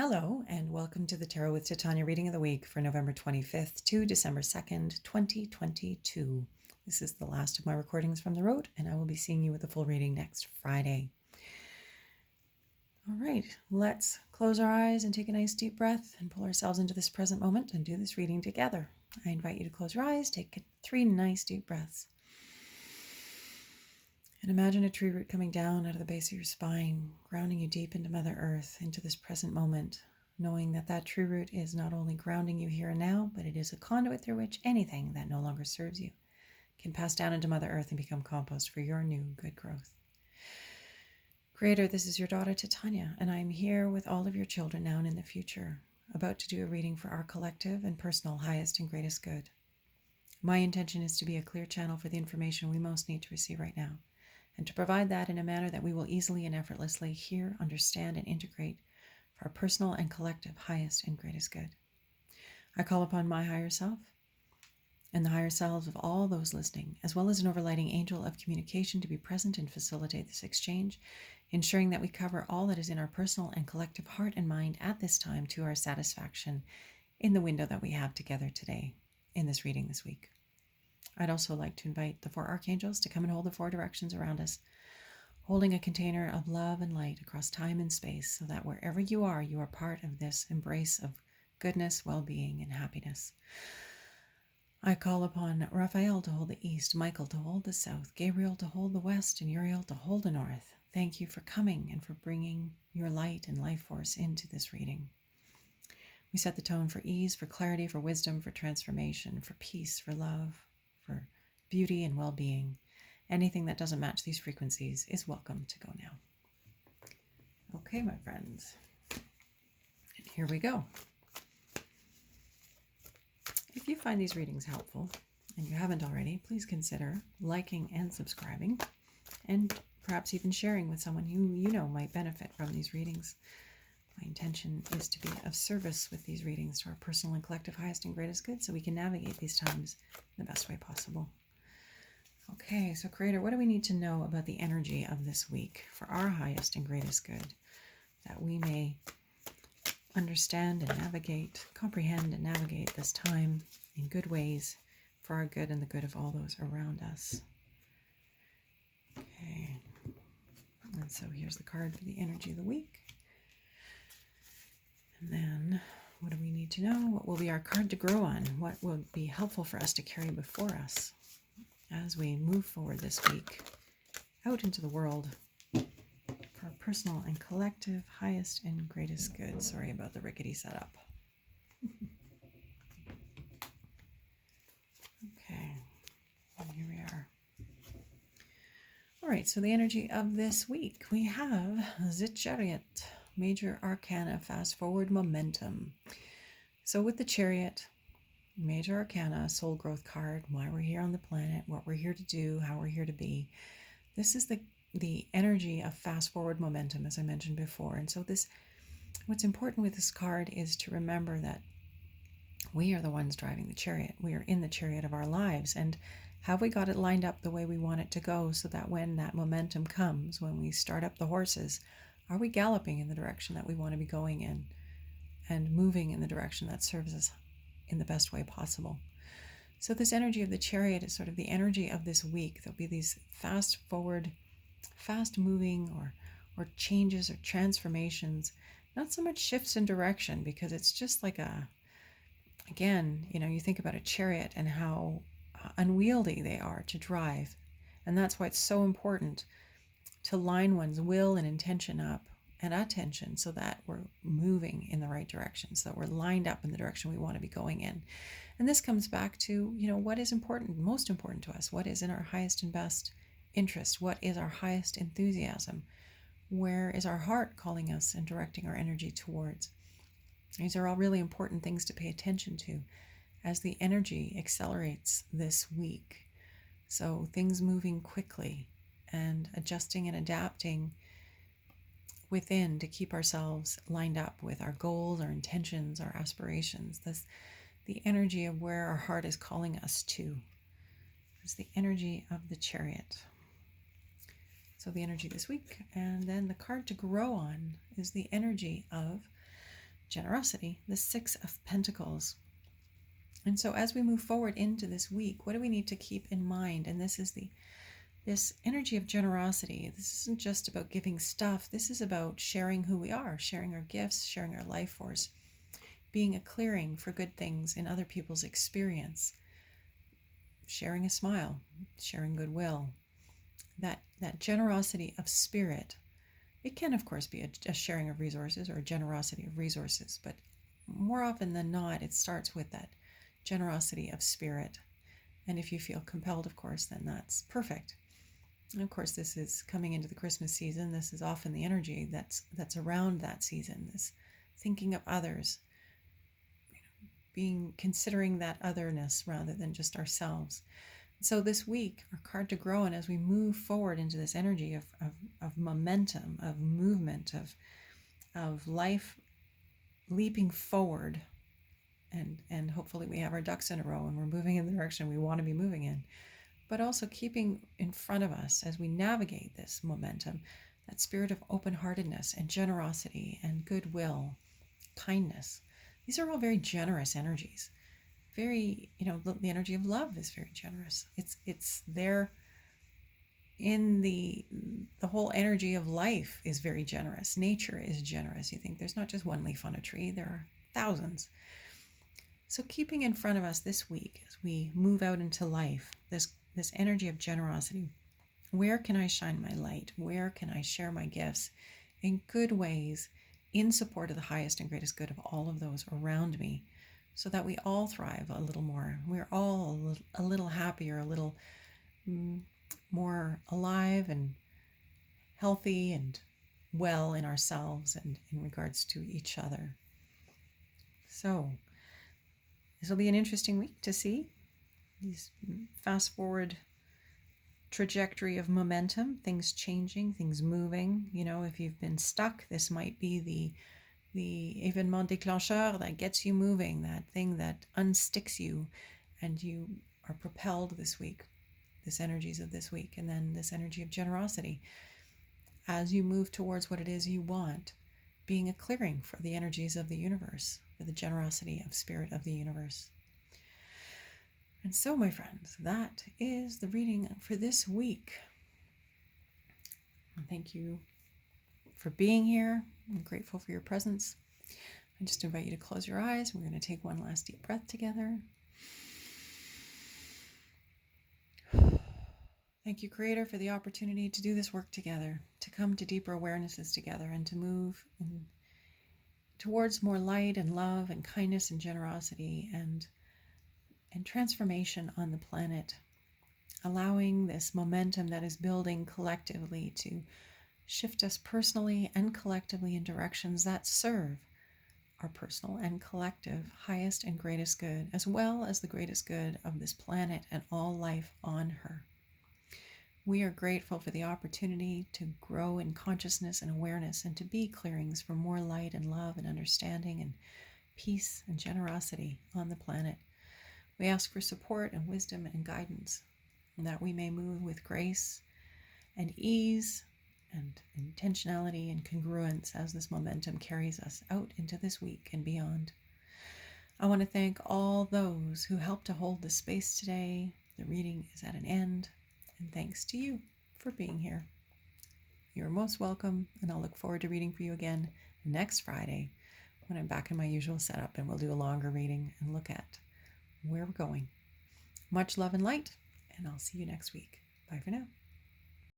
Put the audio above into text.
Hello, and welcome to the Tarot with Titania reading of the week for November 25th to December 2nd, 2022. This is the last of my recordings from the road, and I will be seeing you with a full reading next Friday. All right, let's close our eyes and take a nice deep breath and pull ourselves into this present moment and do this reading together. I invite you to close your eyes, take 3 nice deep breaths. And imagine a tree root coming down out of the base of your spine, grounding you deep into Mother Earth, into this present moment, knowing that that tree root is not only grounding you here and now, but it is a conduit through which anything that no longer serves you can pass down into Mother Earth and become compost for your new good growth. Creator, this is your daughter Titania, and I am here with all of your children now and in the future, about to do a reading for our collective and personal highest and greatest good. My intention is to be a clear channel for the information we most need to receive right now, and to provide that in a manner that we will easily and effortlessly hear, understand, and integrate for our personal and collective highest and greatest good. I call upon my higher self and the higher selves of all those listening, as well as an overlighting angel of communication, to be present and facilitate this exchange, ensuring that we cover all that is in our personal and collective heart and mind at this time to our satisfaction in the window that we have together today in this reading this week. I'd also like to invite the 4 archangels to come and hold the 4 directions around us, holding a container of love and light across time and space, so that wherever you are part of this embrace of goodness, well-being, and happiness. I call upon Raphael to hold the east, Michael to hold the south, Gabriel to hold the west, and Uriel to hold the north. Thank you for coming and for bringing your light and life force into this reading. We set the tone for ease, for clarity, for wisdom, for transformation, for peace, for love, for beauty and well-being. Anything that doesn't match these frequencies is welcome to go now. Okay, my friends, and here we go. If you find these readings helpful, and you haven't already, please consider liking and subscribing, and perhaps even sharing with someone who you know might benefit from these readings. My intention is to be of service with these readings to our personal and collective highest and greatest good, so we can navigate these times in the best way possible. Okay, so Creator, what do we need to know about the energy of this week for our highest and greatest good, that we may understand and navigate, comprehend and navigate this time in good ways for our good and the good of all those around us? Okay, and so here's the card for the energy of the week. And then, what do we need to know? What will be our card to grow on? What will be helpful for us to carry before us as we move forward this week out into the world for our personal and collective highest and greatest good? Sorry about the rickety setup. Okay, and here we are. All right, so the energy of this week, we have the Chariot, Major Arcana, Fast Forward Momentum. So with the Chariot, Major Arcana, soul growth card, why we're here on the planet, what we're here to do, how we're here to be. This is the energy of fast forward momentum, as I mentioned before. And so what's important with this card is to remember that we are the ones driving the chariot. We are in the chariot of our lives. And have we got it lined up the way we want it to go, so that when that momentum comes, when we start up the horses, are we galloping in the direction that we want to be going in and moving in the direction that serves us in the best way possible? So this energy of the chariot is sort of the energy of this week. There'll be these fast forward, fast moving or changes or transformations, not so much shifts in direction, because it's just like again, you think about a chariot and how unwieldy they are to drive. And that's why it's so important to line one's will and intention up and attention, so that we're moving in the right direction, so that we're lined up in the direction we want to be going in. And this comes back to, what is important, most important to us, what is in our highest and best interest, what is our highest enthusiasm, where is our heart calling us and directing our energy towards. These are all really important things to pay attention to as the energy accelerates this week. So things moving quickly and adjusting and adapting within to keep ourselves lined up with our goals, our intentions, our aspirations. The energy of where our heart is calling us to. It's the energy of the chariot. So the energy this week. And then the card to grow on is the energy of generosity, the Six of Pentacles. And so as we move forward into this week, what do we need to keep in mind? And this is this energy of generosity. This isn't just about giving stuff. This is about sharing who we are, sharing our gifts, sharing our life force, being a clearing for good things in other people's experience, sharing a smile, sharing goodwill. That generosity of spirit. It can, of course, be a sharing of resources or a generosity of resources, but more often than not, it starts with that generosity of spirit. And if you feel compelled, of course, then that's perfect. And of course, this is coming into the Christmas season. This is often the energy that's around that season, this thinking of others, considering that otherness rather than just ourselves. So this week, our card to grow in as we move forward into this energy of momentum, of movement, of life leaping forward, and hopefully we have our ducks in a row and we're moving in the direction we want to be moving in, but also keeping in front of us as we navigate this momentum, that spirit of open-heartedness and generosity and goodwill, kindness. These are all very generous energies. Very, the energy of love is very generous. It's there in the whole energy of life is very generous. Nature is generous. You think there's not just one leaf on a tree, there are thousands. So keeping in front of us this week as we move out into life, this energy of generosity. Where can I shine my light? Where can I share my gifts in good ways in support of the highest and greatest good of all of those around me, so that we all thrive a little more. We're all a little happier, a little more alive and healthy and well in ourselves and in regards to each other. So this will be an interesting week to see these fast forward trajectory of momentum, things changing, things moving. If you've been stuck, this might be the événement déclencheur that gets you moving, that thing that unsticks you, and you are propelled this week, this energies of this week, and then this energy of generosity as you move towards what it is you want, being a clearing for the energies of the universe, for the generosity of spirit of the universe. And so, my friends, that is the reading for this week. Thank you for being here. I'm grateful for your presence. I just invite you to close your eyes. We're going to take one last deep breath together. Thank you, Creator, for the opportunity to do this work together, to come to deeper awarenesses together, and to move towards more light and love and kindness and generosity and transformation on the planet, allowing this momentum that is building collectively to shift us personally and collectively in directions that serve our personal and collective highest and greatest good, as well as the greatest good of this planet and all life on her. We are grateful for the opportunity to grow in consciousness and awareness and to be clearings for more light and love and understanding and peace and generosity on the planet. We ask for support and wisdom and guidance, and that we may move with grace and ease and intentionality and congruence as this momentum carries us out into this week and beyond. I want to thank all those who helped to hold the space today. The reading is at an end, and thanks to you for being here. You're most welcome, and I'll look forward to reading for you again next Friday when I'm back in my usual setup, and we'll do a longer reading and look at where we're going. Much love and light, and I'll see you next week. Bye for now.